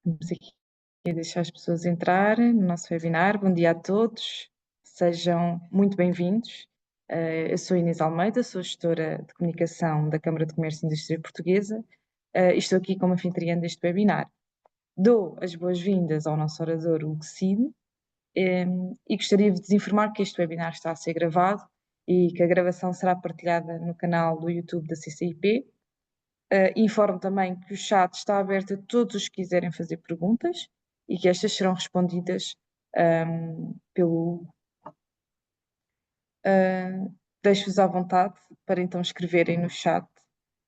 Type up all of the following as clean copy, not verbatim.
Vamos aqui deixar as pessoas entrar no nosso webinar. Bom dia a todos, sejam muito bem-vindos. Eu sou Inês Almeida, sou gestora de comunicação da Câmara de Comércio e Indústria Portuguesa e estou aqui como anfitriã deste webinar. Dou as boas-vindas ao nosso orador Hugo Cid e gostaria de vos informar que este webinar está a ser gravado e que a gravação será partilhada no canal do YouTube da CCIP. Informo também que o chat está aberto a todos os que quiserem fazer perguntas e que estas serão respondidas pelo Hugo. Deixo-vos à vontade para então escreverem no chat.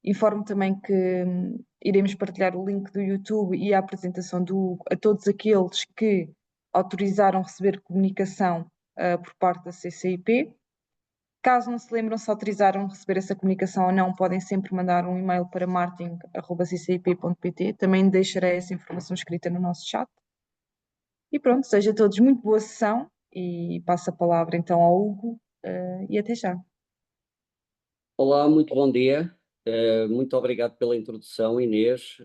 Informo também que iremos partilhar o link do YouTube e a apresentação do Hugo a todos aqueles que autorizaram receber comunicação por parte da CCIP. Caso não se lembram se autorizaram receber essa comunicação ou não, podem sempre mandar um e-mail para marketing@ccip.pt. Também deixarei essa informação escrita no nosso chat. E pronto, seja a todos muito boa sessão e passo a palavra então ao Hugo e até já. Olá, muito bom dia. Muito obrigado pela introdução, Inês,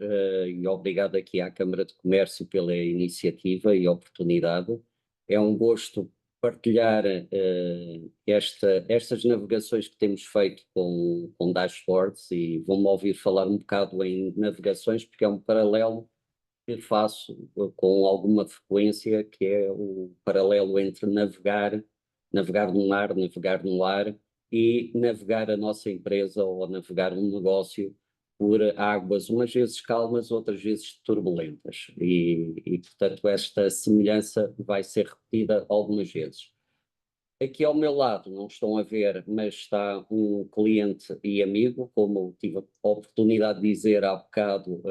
e obrigado aqui à Câmara de Comércio pela iniciativa e oportunidade. É um gosto partilhar estas navegações que temos feito com dashboards e vão-me ouvir falar um bocado em navegações porque é um paralelo que faço com alguma frequência, que é o paralelo entre navegar no mar, navegar no ar e navegar a nossa empresa ou navegar um negócio por águas, umas vezes calmas, outras vezes turbulentas. Portanto, esta semelhança vai ser repetida algumas vezes. Aqui ao meu lado, não estão a ver, mas está um cliente e amigo, como tive a oportunidade de dizer há bocado,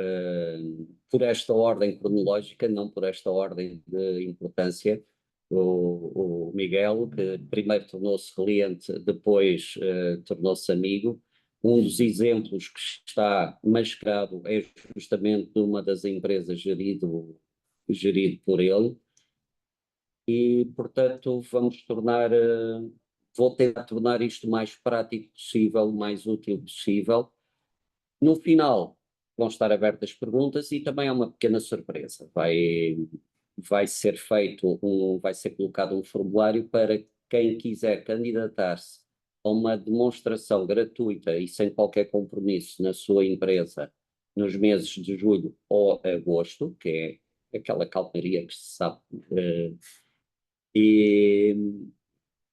por esta ordem cronológica, não por esta ordem de importância. O Miguel, que primeiro tornou-se cliente, depois tornou-se amigo. Um dos exemplos que está mascarado é justamente de uma das empresas gerido por ele. E, portanto, vou tentar tornar isto o mais prático possível, o mais útil possível. No final, vão estar abertas perguntas e também há uma pequena surpresa. Vai ser colocado um formulário para quem quiser candidatar-se a uma demonstração gratuita e sem qualquer compromisso na sua empresa nos meses de julho ou agosto, que é aquela calmaria que se sabe. E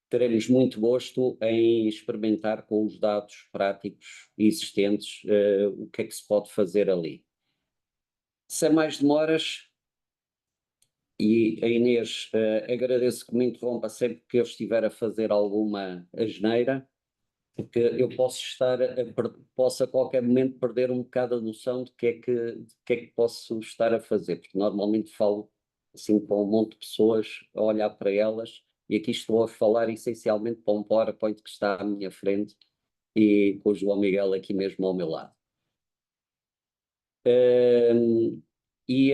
teremos muito gosto em experimentar com os dados práticos existentes o que é que se pode fazer ali. Sem mais demoras, e a Inês, agradeço que me interrompa sempre que eu estiver a fazer alguma asneira, porque eu posso a qualquer momento perder um bocado a noção de que é que posso estar a fazer, porque normalmente falo assim com um monte de pessoas, a olhar para elas, e aqui estou a falar essencialmente para um PowerPoint que está à minha frente e com o João Miguel aqui mesmo ao meu lado. Hum, e,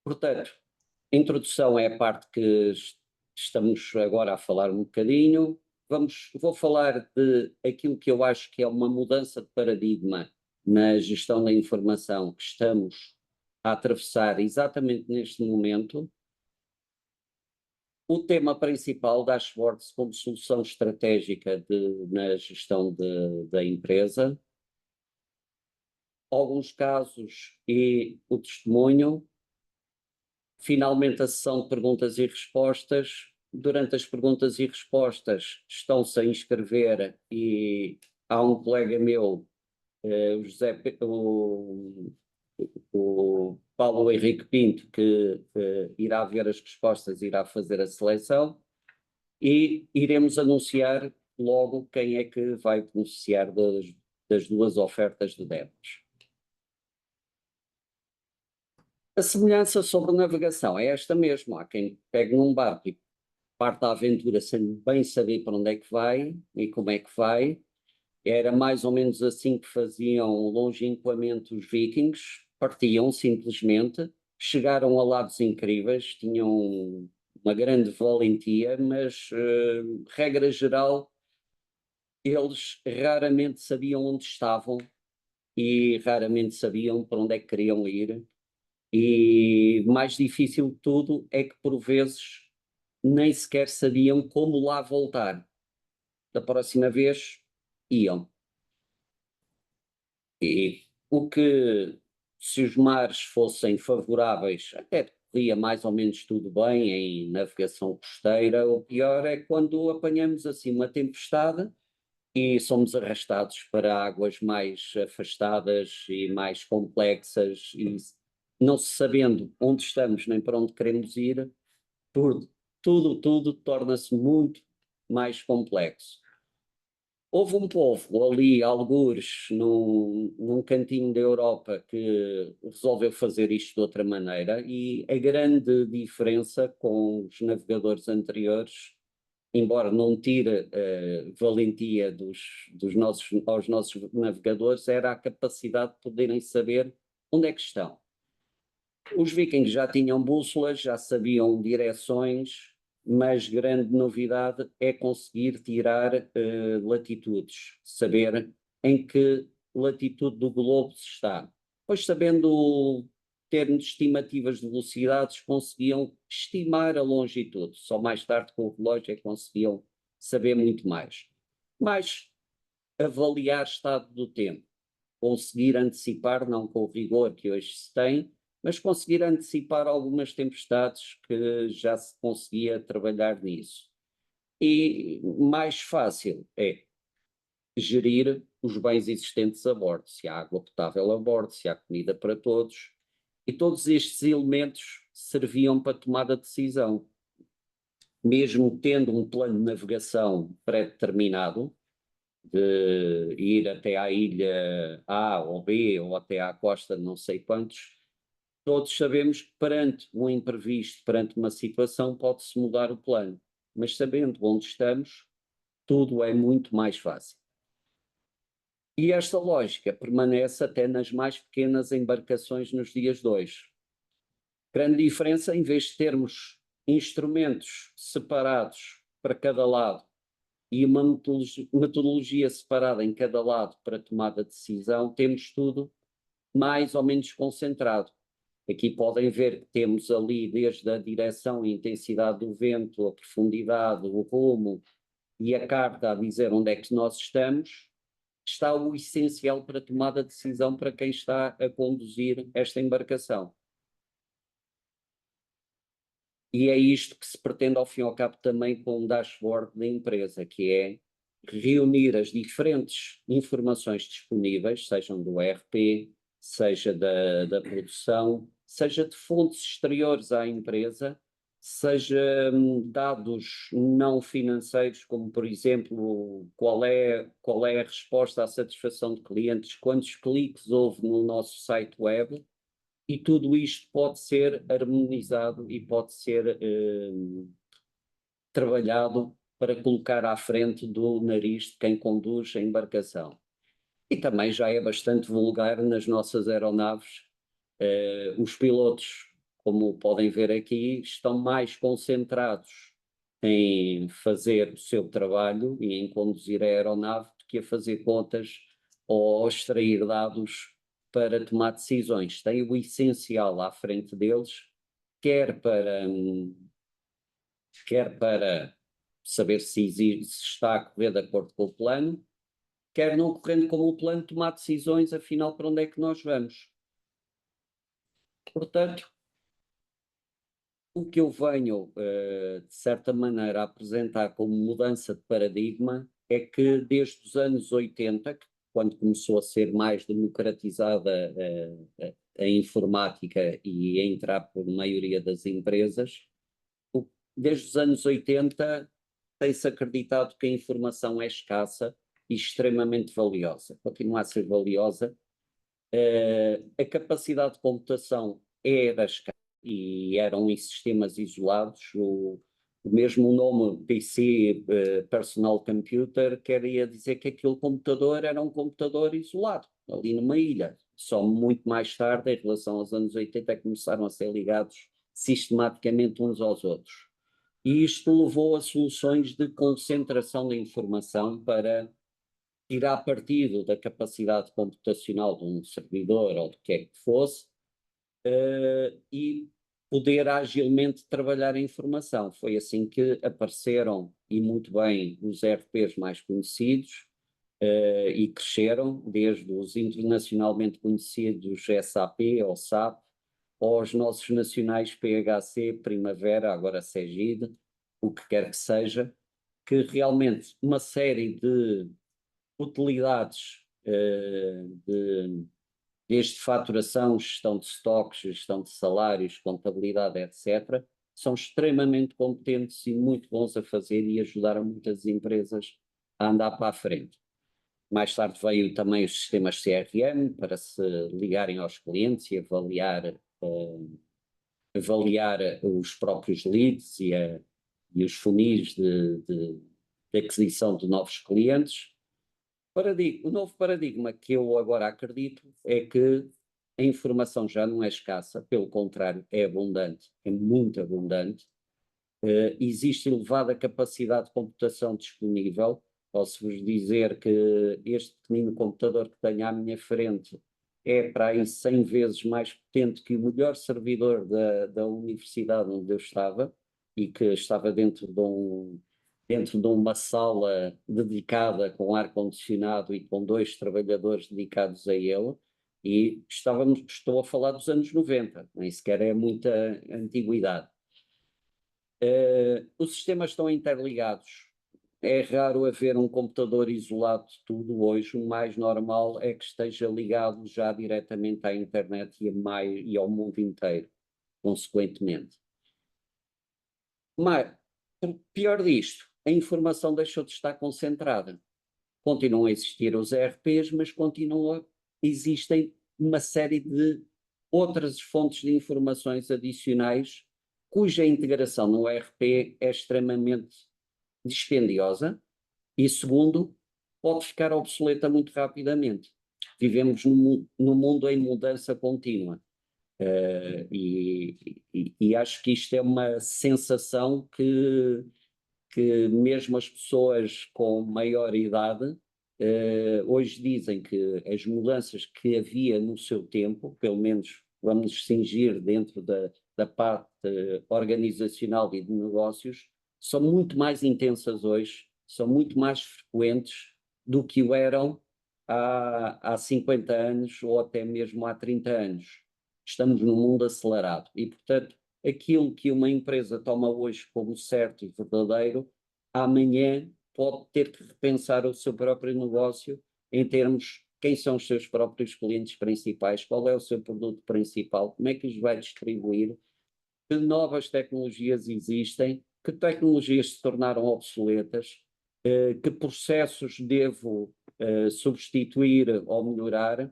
portanto, a introdução é a parte que estamos agora a falar um bocadinho. Vou falar de aquilo que eu acho que é uma mudança de paradigma na gestão da informação que estamos a atravessar exatamente neste momento. O tema principal, dashboards como solução estratégica na gestão da empresa. Alguns casos e o testemunho. Finalmente, a sessão de perguntas e respostas. Durante as perguntas e respostas, estão-se a inscrever e há um colega meu, o Paulo Henrique Pinto, que irá ver as respostas, irá fazer a seleção e iremos anunciar logo quem é que vai beneficiar das duas ofertas de débitos. A semelhança sobre navegação é esta mesmo. Há quem pegue num barco e parte da aventura sem bem saber para onde é que vai e como é que vai. Era mais ou menos assim que faziam longínquamente os vikings. Partiam simplesmente, chegaram a lados incríveis, tinham uma grande valentia, mas, regra geral, eles raramente sabiam onde estavam e raramente sabiam para onde é que queriam ir. E mais difícil de tudo é que, por vezes, nem sequer sabiam como lá voltar. Da próxima vez, iam. E o que, se os mares fossem favoráveis, até corria mais ou menos tudo bem em navegação costeira. O pior é quando apanhamos assim uma tempestade e somos arrastados para águas mais afastadas e mais complexas, e não se sabendo onde estamos nem para onde queremos ir, tudo torna-se muito mais complexo. Houve um povo ali, algures, num cantinho da Europa, que resolveu fazer isto de outra maneira, e a grande diferença com os navegadores anteriores, embora não tire valentia aos nossos navegadores, era a capacidade de poderem saber onde é que estão. Os vikings já tinham bússolas, já sabiam direções, mas grande novidade é conseguir tirar latitudes, saber em que latitude do globo se está. Pois, sabendo termos estimativas de velocidades, conseguiam estimar a longitude. Só mais tarde, com o relógio, é que conseguiam saber muito mais. Mas avaliar estado do tempo, conseguir antecipar, não com o rigor que hoje se tem, mas conseguir antecipar algumas tempestades que já se conseguia trabalhar nisso. E mais fácil é gerir os bens existentes a bordo, se há água potável a bordo, se há comida para todos, e todos estes elementos serviam para tomar a decisão. Mesmo tendo um plano de navegação pré-determinado, de ir até à ilha A ou B ou até à costa de não sei quantos, todos sabemos que perante um imprevisto, perante uma situação, pode-se mudar o plano. Mas sabendo onde estamos, tudo é muito mais fácil. E esta lógica permanece até nas mais pequenas embarcações nos dias de hoje. Grande diferença, em vez de termos instrumentos separados para cada lado e uma metodologia separada em cada lado para tomada de decisão, temos tudo mais ou menos concentrado. Aqui podem ver que temos ali desde a direção e intensidade do vento, a profundidade, o rumo e a carta a dizer onde é que nós estamos, está o essencial para a tomada de decisão para quem está a conduzir esta embarcação. E é isto que se pretende ao fim e ao cabo também com o dashboard da empresa, que é reunir as diferentes informações disponíveis, sejam do ERP, seja da produção, seja de fontes exteriores à empresa, seja dados não financeiros, como por exemplo, qual é a resposta à satisfação de clientes, quantos cliques houve no nosso site web, e tudo isto pode ser harmonizado e pode ser trabalhado para colocar à frente do nariz de quem conduz a embarcação. E também já é bastante vulgar nas nossas aeronaves. Os pilotos, como podem ver aqui, estão mais concentrados em fazer o seu trabalho e em conduzir a aeronave do que a fazer contas ou extrair dados para tomar decisões. Têm o essencial à frente deles, quer para saber se está a correr de acordo com o plano, quer não correndo com o plano, tomar decisões, afinal, para onde é que nós vamos. Portanto, o que eu venho, de certa maneira, a apresentar como mudança de paradigma é que desde os anos 80, quando começou a ser mais democratizada a informática e a entrar por maioria das empresas, desde os anos 80 tem-se acreditado que a informação é escassa e extremamente valiosa. Continua a ser valiosa. A capacidade de computação era escassa e eram em sistemas isolados. O mesmo nome PC, Personal Computer, queria dizer que aquele computador era um computador isolado, ali numa ilha. Só muito mais tarde, em relação aos anos 80, começaram a ser ligados sistematicamente uns aos outros. E isto levou a soluções de concentração da informação para tirar partido da capacidade computacional de um servidor ou do que é que fosse, e poder agilmente trabalhar a informação. Foi assim que apareceram, e muito bem, os ERPs mais conhecidos, e cresceram, desde os internacionalmente conhecidos SAP ou SAP, aos nossos nacionais PHC, Primavera, agora Segid, o que quer que seja, que realmente uma série de utilidades, desde faturação, gestão de estoques, gestão de salários, contabilidade, etc., são extremamente competentes e muito bons a fazer e ajudaram muitas empresas a andar para a frente. Mais tarde veio também os sistemas CRM para se ligarem aos clientes e avaliar os próprios leads e os funis de aquisição de novos clientes. O novo paradigma que eu agora acredito é que a informação já não é escassa, pelo contrário, é abundante, é muito abundante. Existe elevada capacidade de computação disponível. Posso-vos dizer que este pequenino computador que tenho à minha frente é para aí 100 vezes mais potente que o melhor servidor da universidade onde eu estava, e que estava dentro de uma sala dedicada com ar-condicionado e com 2 trabalhadores dedicados a ele, e estou a falar dos anos 90, nem sequer é muita antiguidade. Os sistemas estão interligados. É raro haver um computador isolado de tudo hoje. O mais normal é que esteja ligado já diretamente à internet e ao mundo inteiro, consequentemente. Mas, pior disto, a informação deixou de estar concentrada. Continuam a existir os ERPs, mas existem uma série de outras fontes de informações adicionais cuja integração no ERP é extremamente dispendiosa e, segundo, pode ficar obsoleta muito rapidamente. Vivemos num mundo em mudança contínua. E acho que isto é uma sensação que mesmo as pessoas com maior idade hoje dizem que as mudanças que havia no seu tempo, pelo menos vamos nos cingir dentro da parte organizacional e de negócios, são muito mais intensas hoje, são muito mais frequentes do que o eram há 50 anos ou até mesmo há 30 anos. Estamos num mundo acelerado e, portanto, aquilo que uma empresa toma hoje como certo e verdadeiro, amanhã pode ter que repensar o seu próprio negócio em termos quem são os seus próprios clientes principais, qual é o seu produto principal, como é que os vai distribuir, que novas tecnologias existem, que tecnologias se tornaram obsoletas, que processos devo substituir ou melhorar,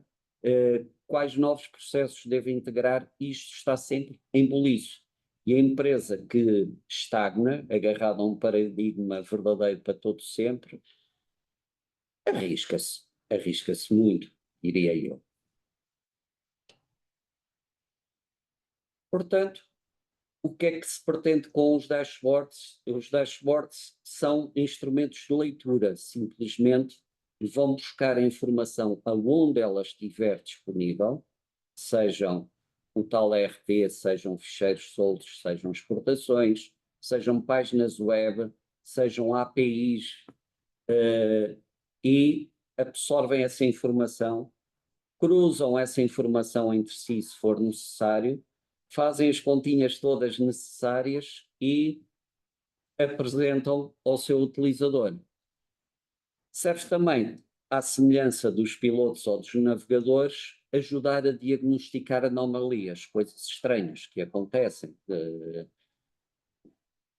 quais novos processos devo integrar. Isto está sempre em buliço. E a empresa que estagna, agarrada a um paradigma verdadeiro para todo sempre, arrisca-se muito, diria eu. Portanto, o que é que se pretende com os dashboards? Os dashboards são instrumentos de leitura, simplesmente vão buscar a informação aonde ela estiver disponível, sejam o tal ERP, sejam ficheiros soltos, sejam exportações, sejam páginas web, sejam APIs, e absorvem essa informação, cruzam essa informação entre si se for necessário, fazem as continhas todas necessárias e apresentam ao seu utilizador. Serve também, à semelhança dos pilotos ou dos navegadores, ajudar a diagnosticar anomalias, coisas estranhas que acontecem.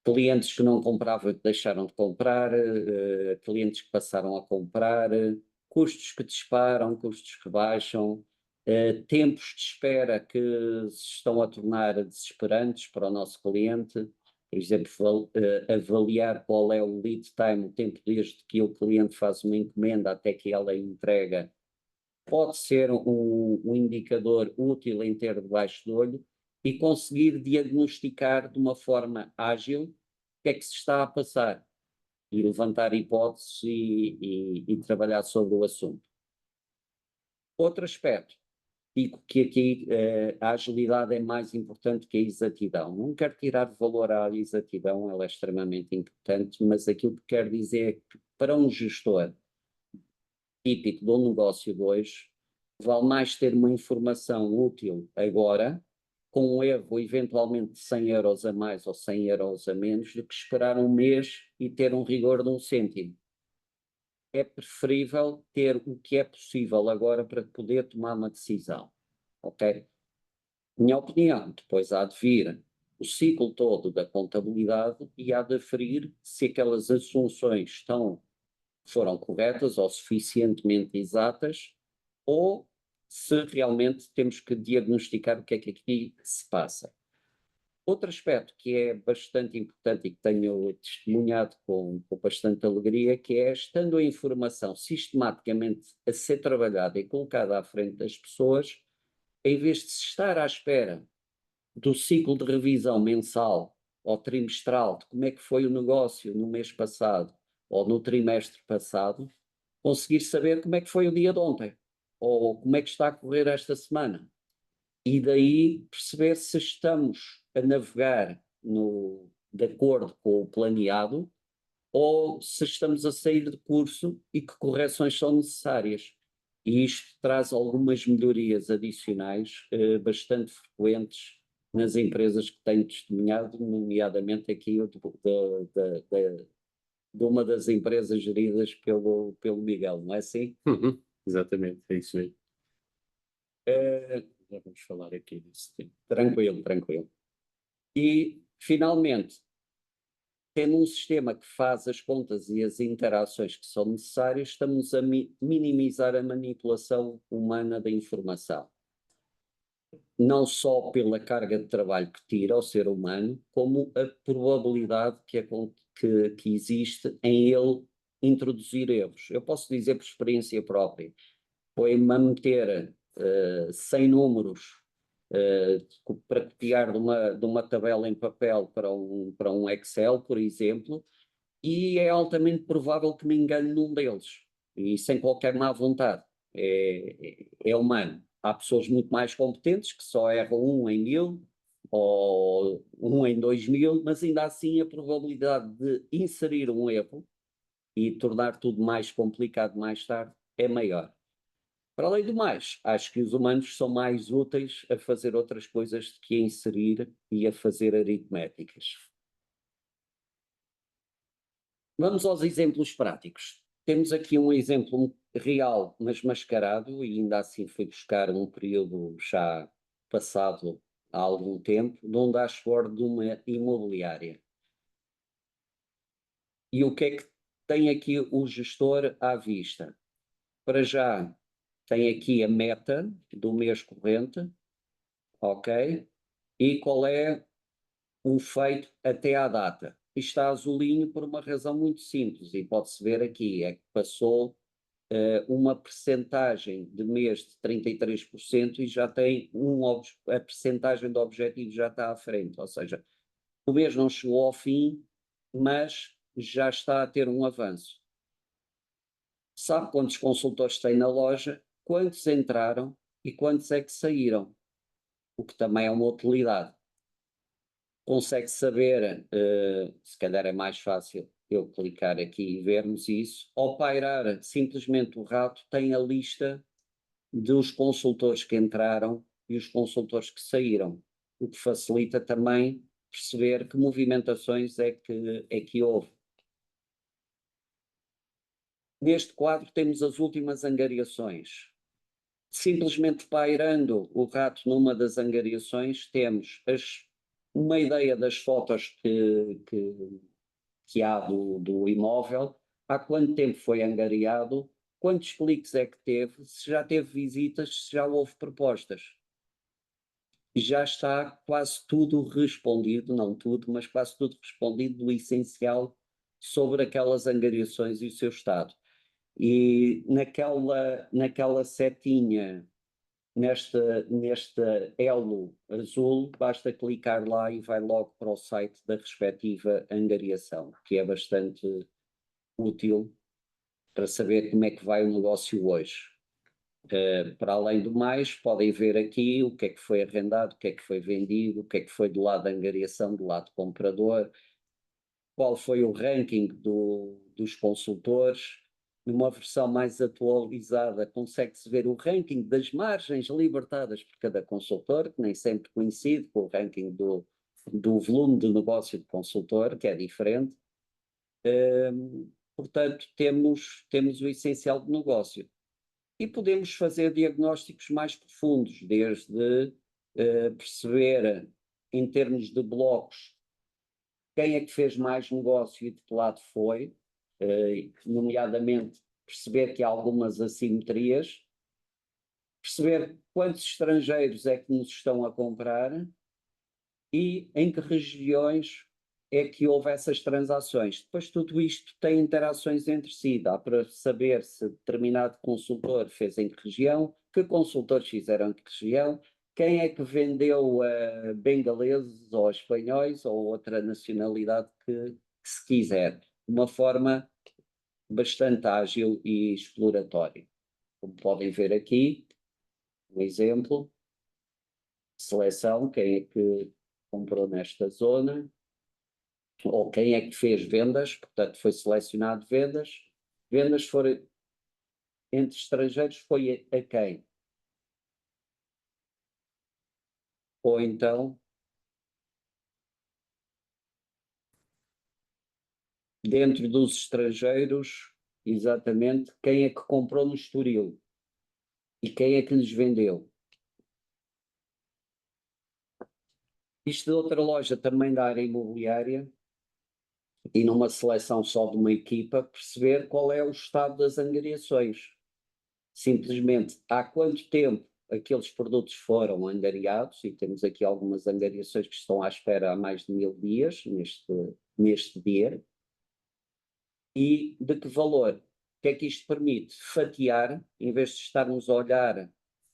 Clientes que não compravam que deixaram de comprar, clientes que passaram a comprar, custos que disparam, custos que baixam, tempos de espera que se estão a tornar desesperantes para o nosso cliente. Por exemplo, avaliar qual é o lead time, o tempo desde que o cliente faz uma encomenda até que ela entrega, pode ser um indicador útil em ter debaixo do olho e conseguir diagnosticar de uma forma ágil o que é que se está a passar. e levantar hipóteses e trabalhar sobre o assunto. Outro aspecto, digo que aqui a agilidade é mais importante que a exatidão. Não quero tirar valor à exatidão, ela é extremamente importante, mas aquilo que quero dizer é que para um gestor típico de um negócio de hoje, vale mais ter uma informação útil agora, com um erro eventualmente de 100 euros a mais ou 100 euros a menos, do que esperar um mês e ter um rigor de 1 cêntimo. É preferível ter o que é possível agora para poder tomar uma decisão, ok? Minha opinião, depois há de vir o ciclo todo da contabilidade e há de aferir se aquelas assunções foram corretas ou suficientemente exatas, ou se realmente temos que diagnosticar o que é que aqui se passa. Outro aspecto que é bastante importante e que tenho testemunhado com bastante alegria, que é estando a informação sistematicamente a ser trabalhada e colocada à frente das pessoas, em vez de se estar à espera do ciclo de revisão mensal ou trimestral de como é que foi o negócio no mês passado ou no trimestre passado, conseguir saber como é que foi o dia de ontem ou como é que está a correr esta semana. E daí perceber se estamos a navegar de acordo com o planeado ou se estamos a sair de curso e que correções são necessárias. E isto traz algumas melhorias adicionais bastante frequentes nas empresas que tenho testemunhado, nomeadamente aqui de uma das empresas geridas pelo Miguel, não é assim? Exatamente, é isso mesmo. Já vamos falar aqui disso. Tranquilo, tranquilo. E, finalmente, tendo um sistema que faz as contas e as interações que são necessárias, estamos a minimizar a manipulação humana da informação. Não só pela carga de trabalho que tira ao ser humano, como a probabilidade que existe em ele introduzir erros. Eu posso dizer por experiência própria, foi-me a meter 100 números para copiar de uma tabela em papel para um Excel, por exemplo, e é altamente provável que me engane num deles, e sem qualquer má vontade. É humano. Há pessoas muito mais competentes que só erram 1 em 1000 ou 1 em 2000, mas ainda assim a probabilidade de inserir um erro e tornar tudo mais complicado mais tarde é maior. Para além do mais, acho que os humanos são mais úteis a fazer outras coisas do que a inserir e a fazer aritméticas. Vamos aos exemplos práticos. Temos aqui um exemplo real, mas mascarado, e ainda assim fui buscar um período já passado há algum tempo, de um dashboard de uma imobiliária. E o que é que tem aqui o gestor à vista? Para já, tem aqui a meta do mês corrente, ok? E qual é o feito até à data? Isto está azulinho por uma razão muito simples, e pode-se ver aqui, é que passou uma percentagem de mês de 33% e já tem a percentagem do objetivo já está à frente, ou seja, o mês não chegou ao fim, mas já está a ter um avanço. Sabe quantos consultores tem na loja, quantos entraram e quantos é que saíram, o que também é uma utilidade. Consegue saber, se calhar é mais fácil eu clicar aqui e vermos isso, ao pairar simplesmente o rato tem a lista dos consultores que entraram e os consultores que saíram, o que facilita também perceber que movimentações é que houve. Neste quadro temos as últimas angariações. Simplesmente pairando o rato numa das angariações, temos uma ideia das fotos que há do imóvel, há quanto tempo foi angariado, quantos cliques é que teve, se já teve visitas, se já houve propostas. Já está quase tudo respondido, não tudo, mas quase tudo respondido do essencial sobre aquelas angariações e o seu estado. E naquela setinha, neste elo azul, basta clicar lá e vai logo para o site da respectiva angariação, que é bastante útil para saber como é que vai o negócio hoje. Para além do mais, podem ver aqui o que é que foi arrendado, o que é que foi vendido, o que é que foi do lado da angariação, do lado do comprador, qual foi o ranking dos consultores. Numa versão mais atualizada, consegue-se ver o ranking das margens libertadas por cada consultor, que nem sempre coincide com o ranking do volume de negócio de consultor, que é diferente. Portanto, temos o essencial do negócio. E podemos fazer diagnósticos mais profundos, desde perceber, em termos de blocos, quem é que fez mais negócio e de que lado foi, nomeadamente perceber que há algumas assimetrias, perceber quantos estrangeiros é que nos estão a comprar e em que regiões é que houve essas transações. Depois tudo isto tem interações entre si, dá para saber se determinado consultor fez em que região, que consultores fizeram em que região, quem é que vendeu a bengaleses ou espanhóis ou outra nacionalidade que se quiser, de uma forma bastante ágil e exploratória. Como podem ver aqui, um exemplo, seleção, quem é que comprou nesta zona, ou quem é que fez vendas, portanto foi selecionado vendas, vendas foram entre estrangeiros foi a quem? Ou então, dentro dos estrangeiros, exatamente, quem é que comprou no Estoril? E quem é que lhes vendeu? Isto de outra loja também da área imobiliária, e numa seleção só de uma equipa, perceber qual é o estado das angariações. Simplesmente, há quanto tempo aqueles produtos foram angariados, e temos aqui algumas angariações que estão à espera há mais de 1000 dias, neste dia, e de que valor. O que é que isto permite? Fatiar, em vez de estarmos a olhar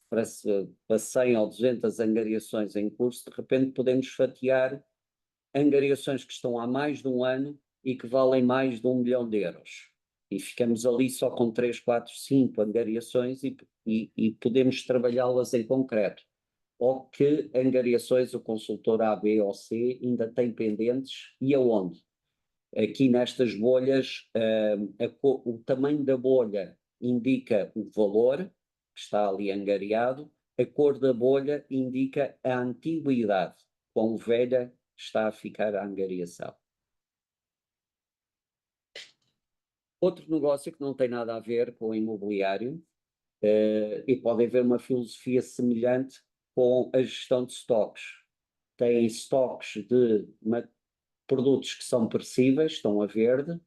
para 100 ou 200 angariações em curso, de repente podemos fatiar angariações que estão há mais de um ano e que valem mais de 1 milhão de euros. E ficamos ali só com 3, 4, 5 angariações e podemos trabalhá-las em concreto. Ou que angariações o consultor A, B ou C ainda tem pendentes e aonde? Aqui nestas bolhas, o tamanho da bolha indica o valor que está ali angariado, a cor da bolha indica a antiguidade, quão velha está a ficar a angariação. Outro negócio que não tem nada a ver com o imobiliário, e pode haver uma filosofia semelhante com a gestão de estoques. Tem estoques de produtos que são perecíveis, estão a verde,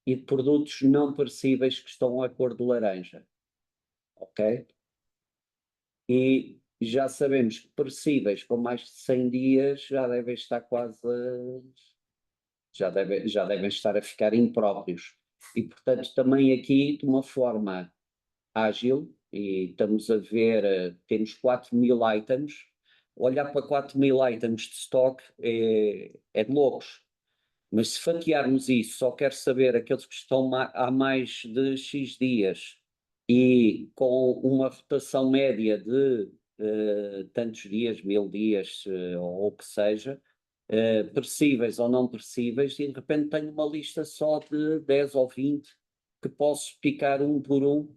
e de produtos não perecíveis que estão a cor de laranja. Ok? E já sabemos que perecíveis com mais de 100 dias já devem estar quase já devem estar a ficar impróprios. E, portanto, também aqui, de uma forma ágil, e estamos a ver, temos 4.000 items, olhar para 4.000 items de stock é de loucos. Mas se fatiarmos isso, só quero saber aqueles que estão há mais de X dias e com uma rotação média de tantos dias, 1000 dias, ou o que seja, perecíveis ou não perecíveis, e de repente tenho uma lista só de 10 ou 20 que posso picar um por um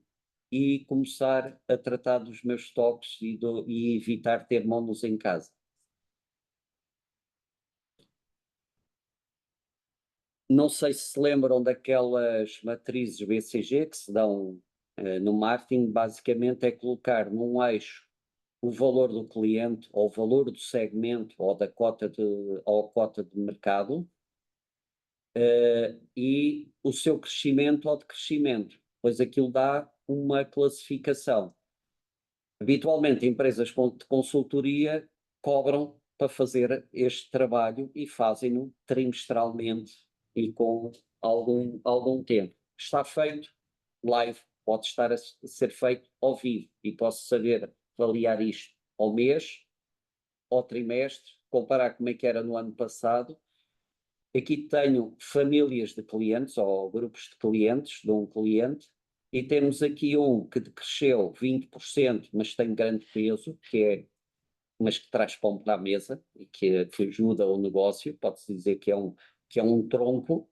e começar a tratar dos meus estoques e evitar ter monos em casa. Não sei se lembram daquelas matrizes BCG que se dão no marketing, basicamente é colocar num eixo o valor do cliente, ou o valor do segmento, ou da cota de mercado, e o seu crescimento ou decrescimento, pois aquilo dá uma classificação. Habitualmente, empresas de consultoria cobram para fazer este trabalho e fazem-no trimestralmente e com algum tempo. Está feito live, pode estar a ser feito ao vivo e posso saber avaliar isto ao mês, ao trimestre, comparar como é que era no ano passado Aqui tenho famílias de clientes ou grupos de clientes de um cliente, e temos aqui um que decresceu 20%, mas tem grande peso, mas que traz pão para a mesa e que ajuda o negócio. Pode-se dizer que é um tronco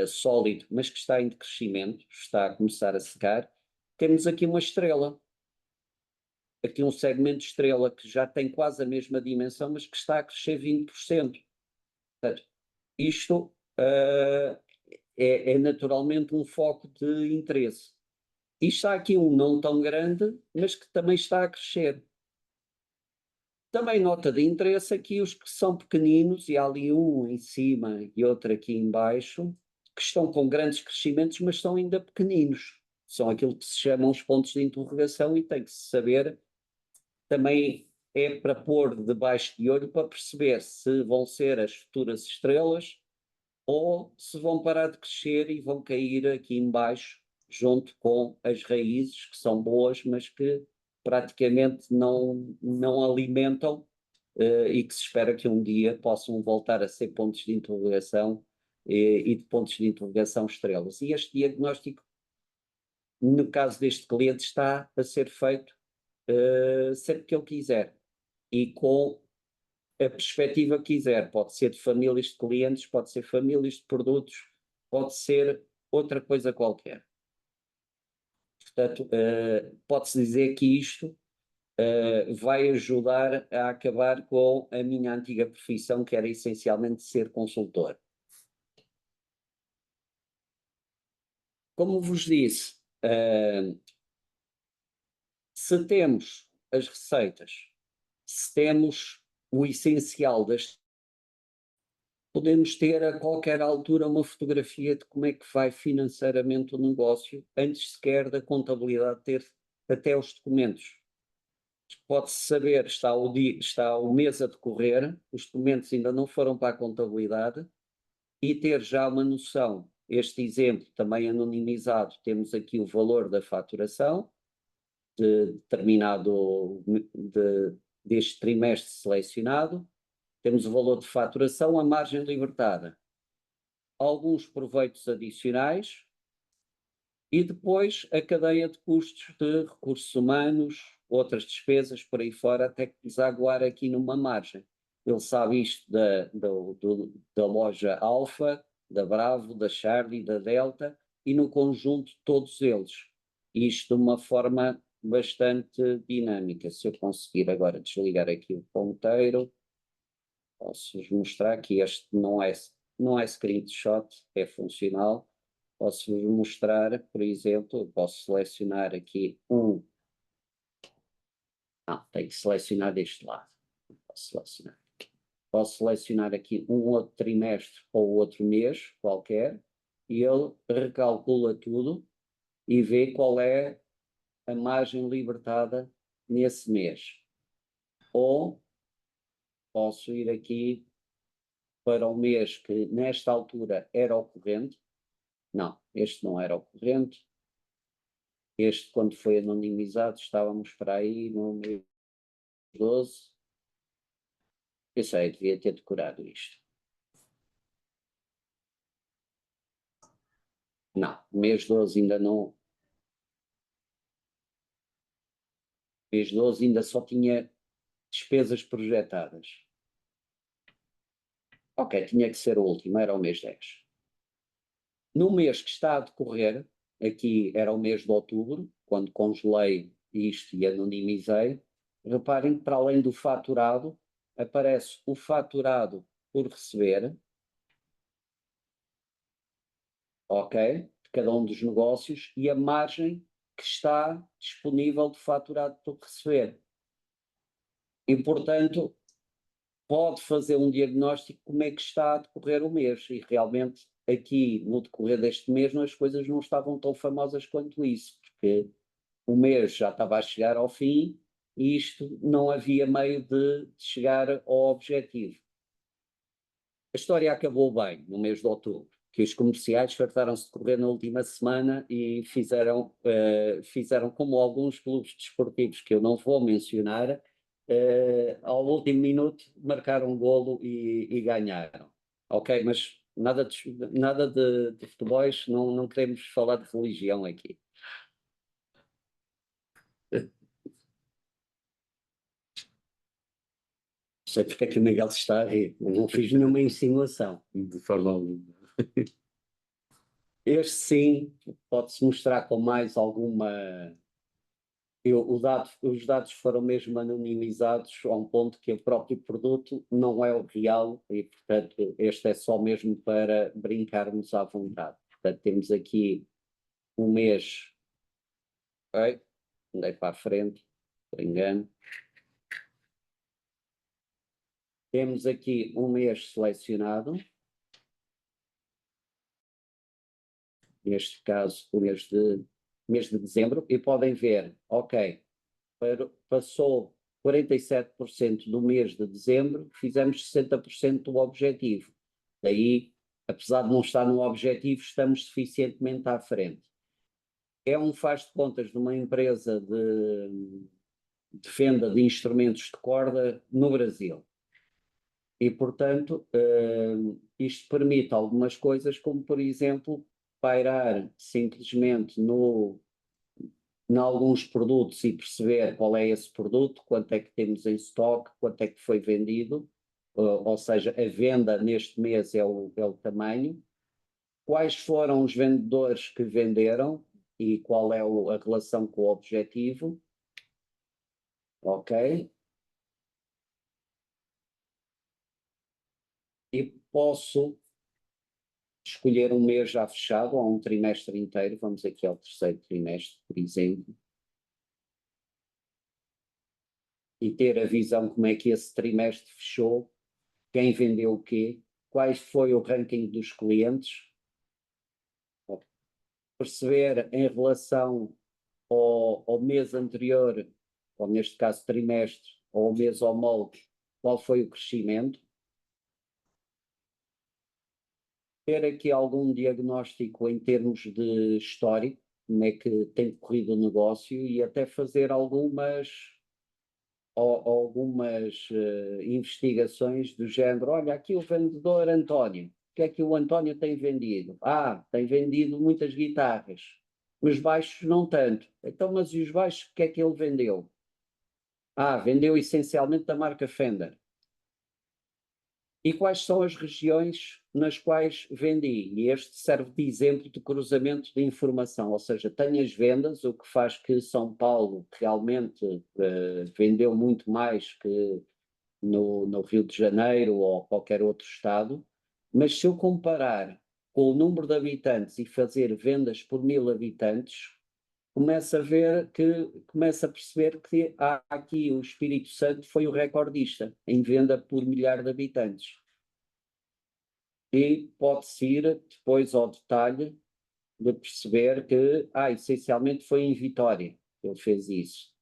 sólido, mas que está em decrescimento, está a começar a secar. Temos aqui uma estrela, aqui um segmento de estrela que já tem quase a mesma dimensão, mas que está a crescer 20%. Portanto, isto é naturalmente um foco de interesse. E está aqui um não tão grande, mas que também está a crescer. Também nota de interesse aqui os que são pequeninos, e há ali um em cima e outro aqui em baixo, que estão com grandes crescimentos, mas são ainda pequeninos. São aquilo que se chamam os pontos de interrogação, e tem que se saber, também é para pôr debaixo de olho para perceber se vão ser as futuras estrelas ou se vão parar de crescer e vão cair aqui embaixo, junto com as raízes, que são boas, mas que praticamente não alimentam, e que se espera que um dia possam voltar a ser pontos de interrogação, e de pontos de interrogação estrelas. E este diagnóstico, no caso deste cliente, está a ser feito sempre que ele quiser e com a perspectiva que quiser. Pode ser de famílias de clientes, pode ser famílias de produtos, pode ser outra coisa qualquer. Portanto, pode-se dizer que isto vai ajudar a acabar com a minha antiga profissão, que era essencialmente ser consultor. Como vos disse, se temos as receitas, se temos o essencial podemos ter a qualquer altura uma fotografia de como é que vai financeiramente o negócio, antes sequer da contabilidade ter até os documentos. Pode-se saber, está o mês a decorrer, os documentos ainda não foram para a contabilidade, e ter já uma noção. Este exemplo também anonimizado, temos aqui o valor da faturação de determinado deste trimestre selecionado, temos o valor de faturação, a margem libertada, alguns proveitos adicionais e depois a cadeia de custos de recursos humanos, outras despesas por aí fora, até que desaguar aqui numa margem. Ele sabe isto da loja Alfa, da Bravo, da Charlie, da Delta, e no conjunto todos eles. Isto de uma forma bastante dinâmica. Se eu conseguir agora desligar aqui o ponteiro, posso-vos mostrar que este não é screenshot, é funcional. Posso-vos mostrar, por exemplo, eu posso selecionar aqui tenho que selecionar deste lado. Posso selecionar aqui um outro trimestre ou outro mês qualquer, e ele recalcula tudo e vê qual é a margem libertada nesse mês. Ou posso ir aqui para o mês que nesta altura era o corrente. Não, este não era o corrente. Este, quando foi anonimizado, estávamos para aí no mês 12. Eu sei, devia ter decorado isto. Não, mês 12 ainda não. Mês 12 ainda só tinha despesas projetadas. Ok, tinha que ser o último, era o mês 10. No mês que está a decorrer, aqui era o mês de outubro, quando congelei isto e anonimizei, reparem que para além do faturado, aparece o faturado por receber, ok, de cada um dos negócios, e a margem que está disponível de faturado por receber. E, portanto, pode fazer um diagnóstico de como é que está a decorrer o mês, e realmente aqui no decorrer deste mês as coisas não estavam tão famosas quanto isso, porque o mês já estava a chegar ao fim e isto não havia meio de chegar ao objetivo. A história acabou bem no mês de outubro, que os comerciais fartaram-se de correr na última semana e fizeram como alguns clubes desportivos que eu não vou mencionar, ao último minuto marcaram um golo e ganharam. Ok, mas nada de futebols, não queremos falar de religião aqui. Não sei porque é que o Miguel se está a rir, não fiz nenhuma insinuação. De forma alguma. Este sim pode-se mostrar com mais alguma. Os dados foram mesmo anonimizados a um ponto que o próprio produto não é o real e, portanto, este é só mesmo para brincarmos à vontade. Portanto, temos aqui um mês, ok? Andei para a frente, por engano. Temos aqui um mês selecionado, neste caso o mês de dezembro, e podem ver, ok, passou 47% do mês de dezembro, fizemos 60% do objetivo. Daí, apesar de não estar no objetivo, estamos suficientemente à frente. É um faz de contas de uma empresa de venda de instrumentos de corda no Brasil. E, portanto, isto permite algumas coisas, como, por exemplo, pairar simplesmente em alguns produtos e perceber qual é esse produto, quanto é que temos em estoque, quanto é que foi vendido, ou seja, a venda neste mês é o tamanho, quais foram os vendedores que venderam e qual é a relação com o objetivo, ok? E posso escolher um mês já fechado, ou um trimestre inteiro, vamos aqui ao terceiro trimestre, por exemplo, e ter a visão como é que esse trimestre fechou, quem vendeu o quê, quais foi o ranking dos clientes, perceber em relação ao mês anterior, ou neste caso trimestre, ou ao mês homólogo, qual foi o crescimento, ter aqui algum diagnóstico em termos de histórico, como é que tem corrido o negócio e até fazer algumas investigações do género, olha, aqui o vendedor António, o que é que o António tem vendido? Ah, tem vendido muitas guitarras, os baixos não tanto. Então, mas e os baixos, o que é que ele vendeu? Ah, vendeu essencialmente da marca Fender. E quais são as regiões nas quais vendi? E este serve de exemplo de cruzamento de informação, ou seja, tenho as vendas, o que faz que São Paulo realmente vendeu muito mais que no Rio de Janeiro ou qualquer outro estado, mas se eu comparar com o número de habitantes e fazer vendas por 1000 habitantes, começa a perceber que há aqui o Espírito Santo foi o recordista em venda por milhar de habitantes. E pode-se ir depois ao detalhe de perceber que, essencialmente foi em Vitória que ele fez isso.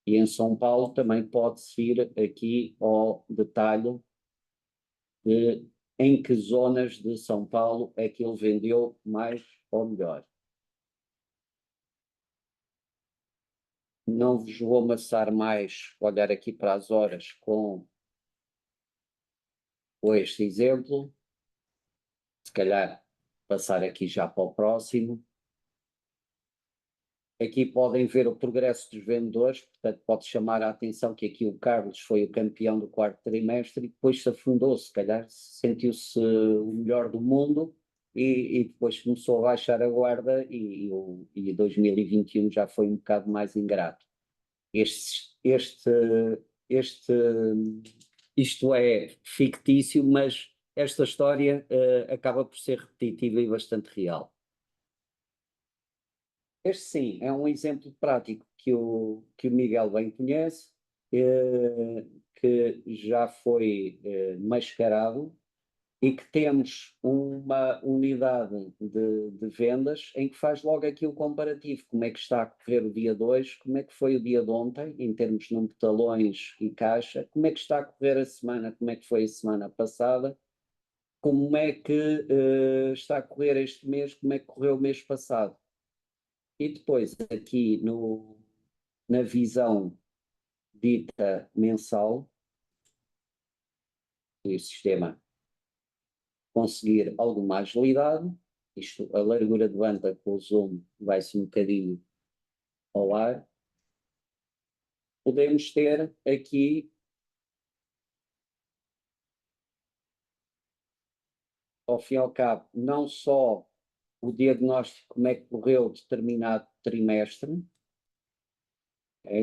E em São Paulo também pode-se ir aqui ao detalhe de em que zonas de São Paulo é que ele vendeu mais ou melhor. Não vos vou amassar mais, olhar aqui para as horas com este exemplo. Se calhar passar aqui já para o próximo. Aqui podem ver o progresso dos vendedores, portanto pode chamar a atenção que aqui o Carlos foi o campeão do quarto trimestre e depois se afundou, se calhar sentiu-se o melhor do mundo e depois começou a baixar a guarda e 2021 já foi um bocado mais ingrato. Isto é fictício, mas esta história acaba por ser repetitiva e bastante real. Este sim, é um exemplo prático que o Miguel bem conhece, que já foi mascarado e que temos uma unidade de vendas em que faz logo aqui o comparativo, como é que está a correr o dia 2, como é que foi o dia de ontem, em termos de número de talões e caixa, como é que está a correr a semana, como é que foi a semana passada, como é que está a correr este mês, como é que correu o mês passado. E depois, aqui na visão dita mensal, o sistema conseguir alguma agilidade. Isto, a largura de banda com o zoom vai-se um bocadinho ao ar. Podemos ter aqui, ao fim e ao cabo, não só o diagnóstico, como é que correu determinado trimestre,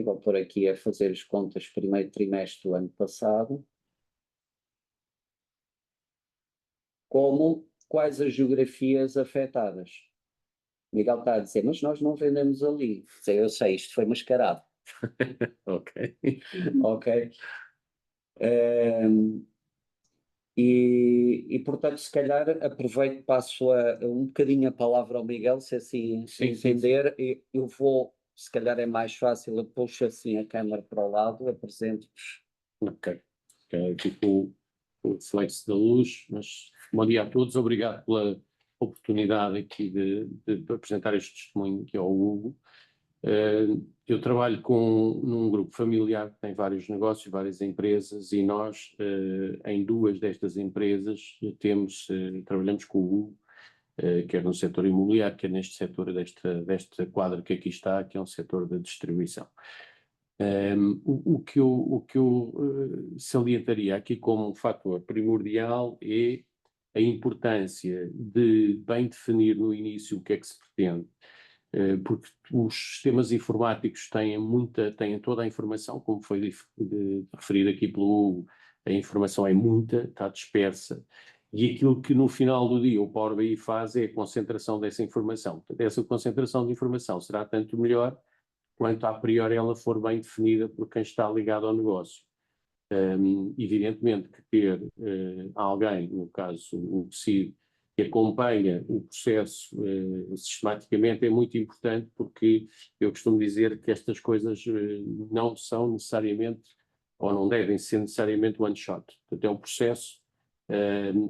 vou por aqui a fazer as contas primeiro trimestre do ano passado, como quais as geografias afetadas. Miguel está a dizer, mas nós não vendemos ali. Eu sei, isto foi mascarado. Ok. Ok. Portanto, se calhar aproveito, passo um bocadinho a palavra ao Miguel, se assim entender. Eu vou, se calhar é mais fácil, eu puxo assim a câmara para o lado, apresento-vos. Ok. Aqui com o reflexo da luz, mas bom dia a todos, obrigado pela oportunidade aqui de apresentar este testemunho que é o Hugo. Eu trabalho num grupo familiar que tem vários negócios, várias empresas, e nós, em duas destas empresas, trabalhamos com o Hugo, quer no setor imobiliário, quer neste setor desta quadra que aqui está, que é um setor da distribuição. O que eu salientaria aqui como um fator primordial é a importância de bem definir no início o que é que se pretende. Porque os sistemas informáticos têm toda a informação, como foi referido aqui pelo Hugo, a informação é muita, está dispersa, e aquilo que no final do dia o Power BI faz é a concentração dessa informação. Portanto, essa concentração de informação será tanto melhor quanto a priori ela for bem definida por quem está ligado ao negócio. Evidentemente que ter alguém, no caso o CID, que acompanha o processo sistematicamente é muito importante, porque eu costumo dizer que estas coisas não são necessariamente, ou não devem ser necessariamente one shot. Portanto, é um processo,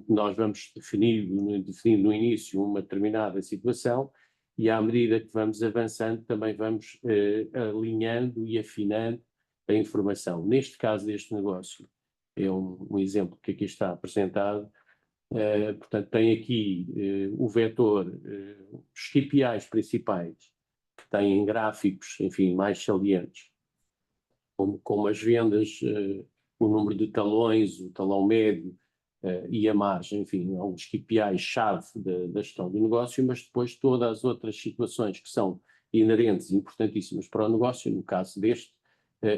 nós vamos definindo no início uma determinada situação, e à medida que vamos avançando também vamos alinhando e afinando a informação. Neste caso deste negócio, é um exemplo que aqui está apresentado. Portanto, tem aqui o vetor, os KPIs principais, que têm gráficos, enfim, mais salientes, como as vendas, o número de talões, o talão médio e a margem, enfim, são os KPIs-chave da gestão do negócio, mas depois todas as outras situações que são inerentes e importantíssimas para o negócio, no caso deste,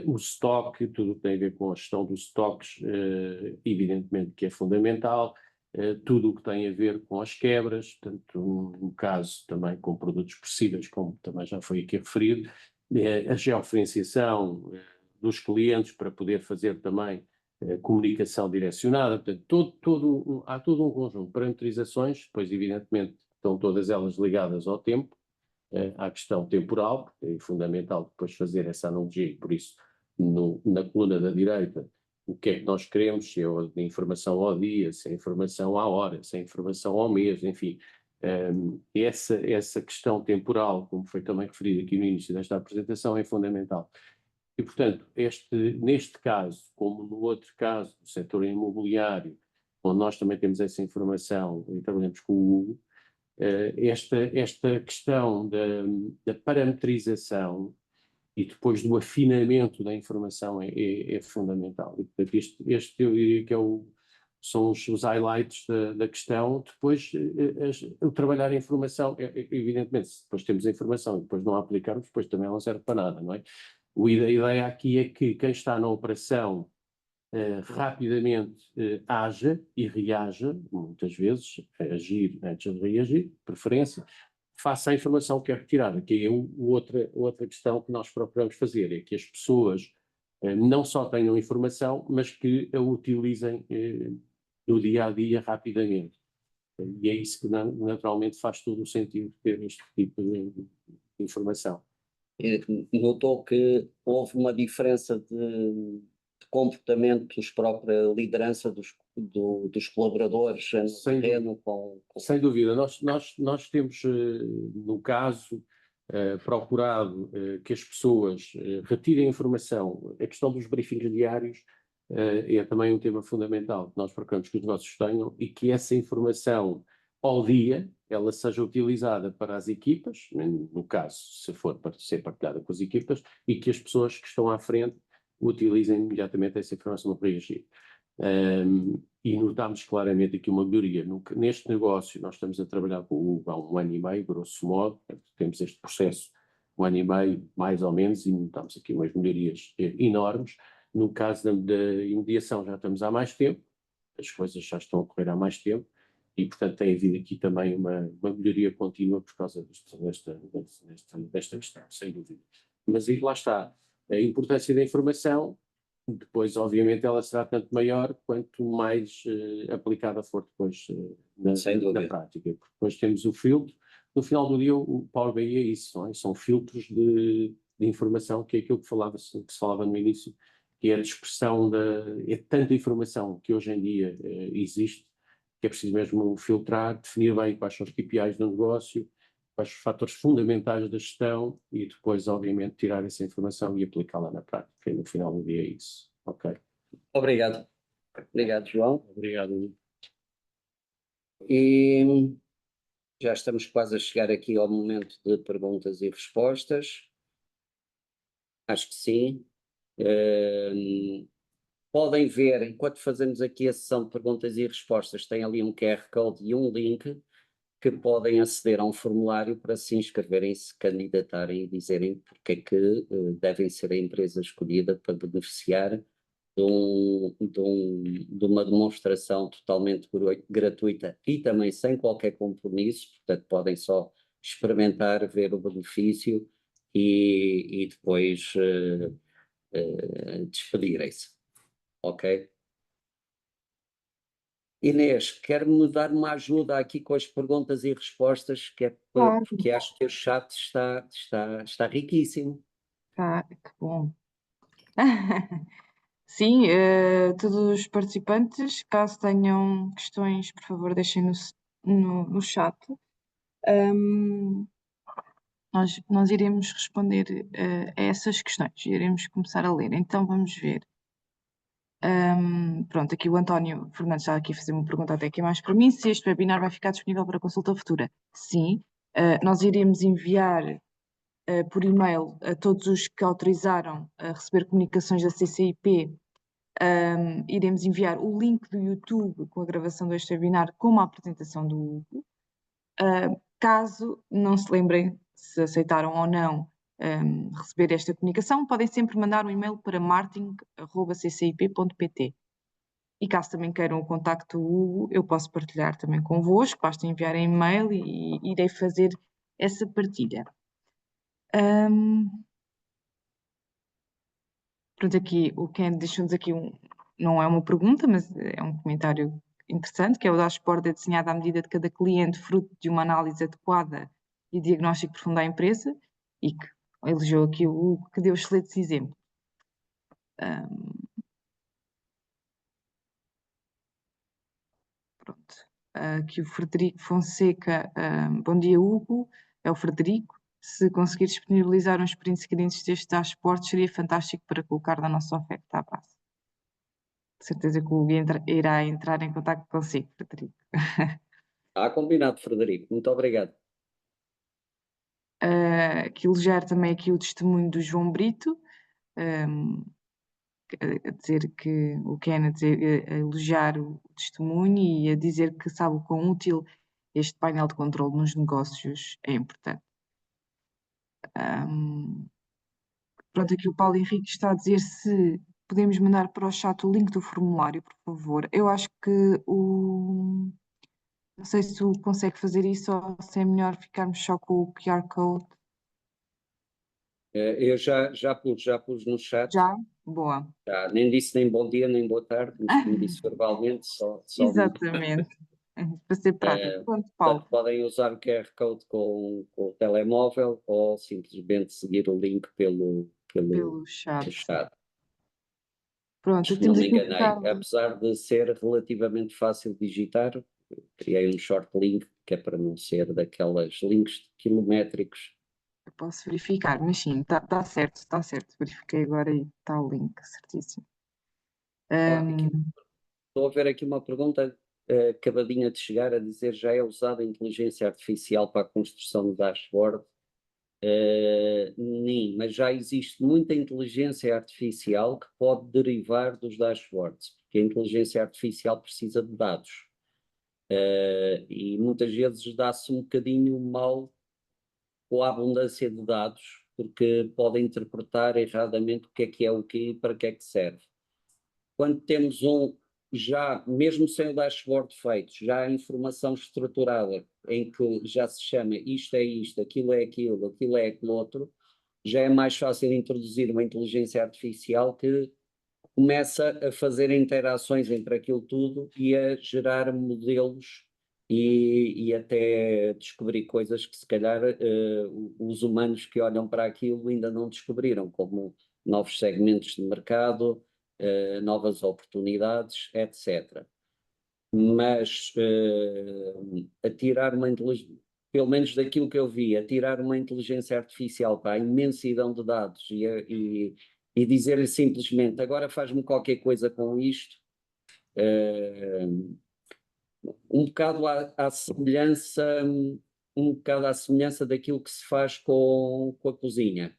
o estoque, tudo o que tem a ver com a gestão dos estoques, evidentemente que é fundamental, tudo o que tem a ver com as quebras, tanto no caso também com produtos perecíveis, como também já foi aqui referido, a georreferenciação dos clientes para poder fazer também comunicação direcionada, portanto, há todo um conjunto de parametrizações, depois evidentemente estão todas elas ligadas ao tempo, à questão temporal, porque é fundamental depois fazer essa analogia, e por isso na coluna da direita o que é que nós queremos, se é a informação ao dia, se é a informação à hora, se é a informação ao mês, enfim. Essa questão temporal, como foi também referido aqui no início desta apresentação, é fundamental. E, portanto, neste caso, como no outro caso, do setor imobiliário, onde nós também temos essa informação e trabalhamos com o Hugo, esta questão da parametrização e depois do afinamento da informação é fundamental. E, portanto, este eu diria que são os highlights da questão. Depois, o trabalhar a informação, evidentemente, se depois temos a informação e depois não a aplicarmos, depois também não serve para nada, não é? A ideia aqui é que quem está na operação rapidamente haja e reaja, muitas vezes, agir antes de reagir, preferência, face à informação que é retirada, que é outra questão que nós procuramos fazer, é que as pessoas não só tenham informação, mas que a utilizem no dia a dia rapidamente. E é isso que naturalmente faz todo o sentido ter este tipo de informação. Notou que houve uma diferença de comportamentos própria liderança dos colaboradores no terreno? Sem dúvida, nós temos, no caso, procurado que as pessoas retirem informação. A questão dos briefings diários é também um tema fundamental que nós procuramos que os negócios tenham e que essa informação ao dia ela seja utilizada para as equipas, no caso, se for para ser partilhada com as equipas, e que as pessoas que estão à frente utilizem imediatamente essa informação para reagir. E notámos claramente aqui uma melhoria. Neste negócio, nós estamos a trabalhar com o Hugo há 1 ano e meio, grosso modo, temos este processo 1 ano e meio, mais ou menos, e notamos aqui umas melhorias enormes. No caso da imediação já estamos há mais tempo, as coisas já estão a correr há mais tempo, e portanto tem havido aqui também uma melhoria contínua por causa desta questão, sem dúvida. Mas aí lá está, a importância da informação, depois obviamente ela será tanto maior quanto mais aplicada for depois na prática, porque depois temos o filtro. No final do dia o Power BI é isso, não é? São filtros de informação, que é aquilo que se falava no início, que é a dispersão é tanta informação que hoje em dia existe, que é preciso mesmo filtrar, definir bem quais são os KPIs do negócio, quais os fatores fundamentais da gestão e depois, obviamente, tirar essa informação e aplicá-la na prática. E no final do dia é isso. Ok. Obrigado. Obrigado, João. Obrigado. E já estamos quase a chegar aqui ao momento de perguntas e respostas. Acho que sim. Podem ver, enquanto fazemos aqui a sessão de perguntas e respostas, tem ali um QR Code e um link que podem aceder a um formulário para se inscreverem, se candidatarem e dizerem porque é que devem ser a empresa escolhida para beneficiar de uma demonstração totalmente gratuita e também sem qualquer compromisso, portanto podem só experimentar, ver o benefício e depois despedirem-se. Ok? Inês, quer-me dar uma ajuda aqui com as perguntas e respostas, Claro. porque acho que o chat está riquíssimo. Tá, que bom. Sim, todos os participantes, caso tenham questões, por favor, deixem no chat. Nós iremos responder a essas questões, iremos começar a ler. Então vamos ver. Pronto, aqui o António Fernandes está aqui a fazer uma pergunta até aqui mais para mim, se este webinar vai ficar disponível para consulta futura. Sim, nós iremos enviar por e-mail a todos os que autorizaram a receber comunicações da CCIP, iremos enviar o link do YouTube com a gravação deste webinar com a apresentação do Hugo. Caso não se lembrem se aceitaram ou não receber esta comunicação, podem sempre mandar um e-mail para marketing@ccip.pt. E caso também queiram o contacto do Hugo, eu posso partilhar também convosco, basta enviar e-mail e irei fazer essa partilha. Pronto, aqui o Ken deixou-nos aqui não é uma pergunta, mas é um comentário interessante, que é o dashboard é desenhado à medida de cada cliente, fruto de uma análise adequada e diagnóstico profundo à empresa, e que elogiou aqui o Hugo, que deu excelentes exemplos. Pronto. Aqui o Frederico Fonseca, bom dia Hugo, é o Frederico. Se conseguir disponibilizar uns print screens deste dashboard, seria fantástico para colocar na nossa oferta à base. De certeza que o Hugo irá entrar em contato consigo, Frederico. Combinado, Frederico. Muito obrigado. Aqui elogiar também aqui o testemunho do João Brito, a dizer que o Ken a elogiar o testemunho e a dizer que sabe o quão útil este painel de controle nos negócios é importante. Pronto, aqui o Paulo Henrique está a dizer se podemos mandar para o chat o link do formulário, por favor. Eu acho que não sei se tu consegue fazer isso ou se é melhor ficarmos só com o QR Code. Eu já pus no chat. Já? Boa. Nem disse nem bom dia, nem boa tarde, mas como disse verbalmente, só Exatamente. Para ser prático. Pronto, Paulo. podem usar o QR Code com o telemóvel ou simplesmente seguir o link pelo chat. Pronto, Pronto, não me enganei. Apesar de ser relativamente fácil digitar, criei um short link que é para não ser daquelas links quilométricos. Eu posso verificar, mas sim, está certo, está certo. Verifiquei agora e está o link, certíssimo. Aqui, estou a ver aqui uma pergunta acabadinha de chegar a dizer já é usada a inteligência artificial para a construção de dashboard. Nem, mas já existe muita inteligência artificial que pode derivar dos dashboards, porque a inteligência artificial precisa de dados. E muitas vezes dá-se um bocadinho mal com a abundância de dados, porque pode interpretar erradamente o que é o quê e para que é que serve. Quando temos já, mesmo sem o dashboard feito, já a informação estruturada, em que já se chama isto é isto, aquilo é aquilo outro, já é mais fácil introduzir uma inteligência artificial que começa a fazer interações entre aquilo tudo e a gerar modelos e até descobrir coisas que se calhar os humanos que olham para aquilo ainda não descobriram, como novos segmentos de mercado, novas oportunidades, etc. Mas atirar uma inteligência, pelo menos daquilo que eu vi, atirar uma inteligência artificial para a imensidão de dados e dizer-lhe simplesmente agora faz-me qualquer coisa com isto, um bocado à semelhança, daquilo que se faz com a cozinha.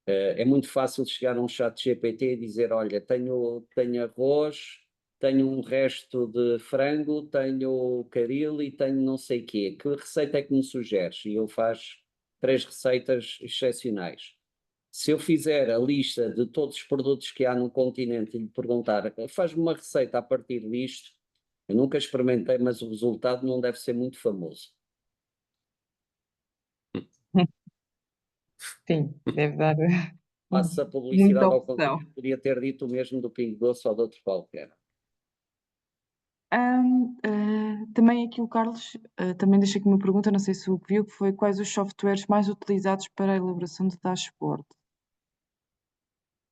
É muito fácil chegar a um chat GPT e dizer, olha, tenho arroz, tenho um resto de frango, tenho caril e tenho não sei quê. Que receita é que me sugeres? E ele faz 3 receitas excepcionais. Se eu fizer a lista de todos os produtos que há no continente e lhe perguntar, faz-me uma receita a partir disto, eu nunca experimentei, mas o resultado não deve ser muito famoso. Sim, deve dar Faça muita publicidade ao opção. contrário, podia ter dito o mesmo do Pingo Doce ou de outro qualquer. Também aqui o Carlos também deixa aqui uma pergunta, não sei se o viu, que foi quais os softwares mais utilizados para a elaboração de dashboard?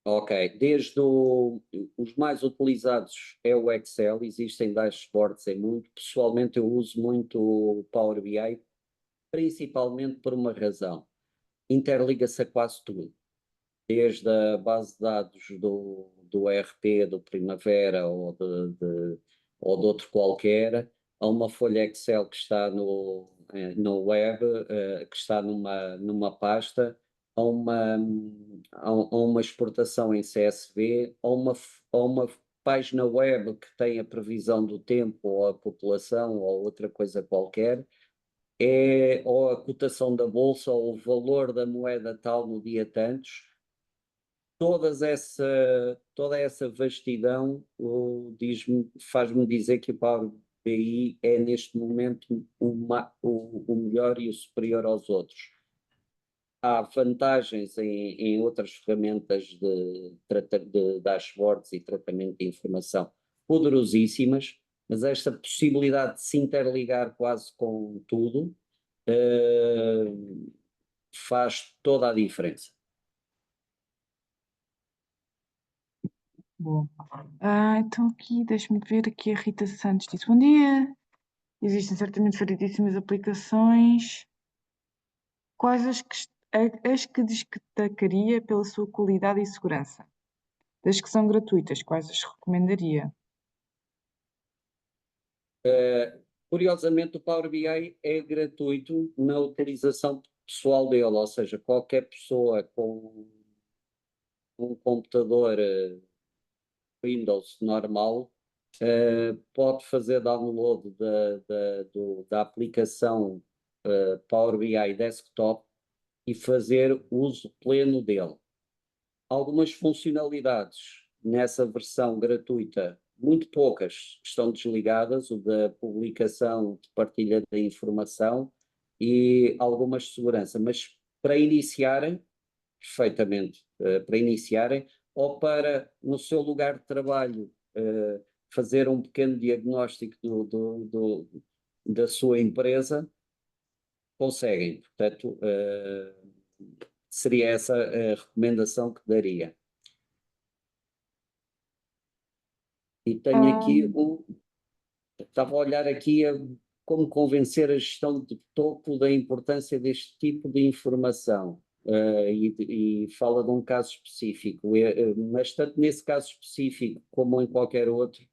Ok, desde os mais utilizados é o Excel, existem dashboards em muito. Pessoalmente eu uso muito o Power BI, principalmente por uma razão. Interliga-se a quase tudo. Desde a base de dados do ERP, do Primavera ou de outro qualquer, a uma folha Excel que está no web, que está numa pasta, a uma exportação em CSV, a uma página web que tem a previsão do tempo ou a população ou outra coisa qualquer, ou a cotação da bolsa ou o valor da moeda tal no dia tantos. Toda essa vastidão faz-me dizer que o Power BI é neste momento o melhor e o superior aos outros. Há vantagens em outras ferramentas de dashboards e tratamento de informação poderosíssimas, mas esta possibilidade de se interligar quase com tudo faz toda a diferença. Boa. Então aqui, deixa-me ver, aqui a Rita Santos disse, bom dia, existem certamente variedíssimas aplicações, quais as que destacaria pela sua qualidade e segurança? Das que são gratuitas, quais as recomendaria? Curiosamente, o Power BI é gratuito na utilização pessoal dele, ou seja, qualquer pessoa com um computador Windows normal pode fazer download da aplicação Power BI Desktop e fazer uso pleno dele. Algumas funcionalidades nessa versão gratuita, muito poucas, estão desligadas, o da publicação, de partilha da informação e algumas de segurança, mas para iniciarem, perfeitamente, para iniciarem, ou para, no seu lugar de trabalho, fazer um pequeno diagnóstico da sua empresa, conseguem. Portanto, seria essa a recomendação que daria. E tenho aqui estava a olhar aqui como convencer a gestão de topo da importância deste tipo de informação. e fala de um caso específico, mas tanto nesse caso específico como em qualquer outro,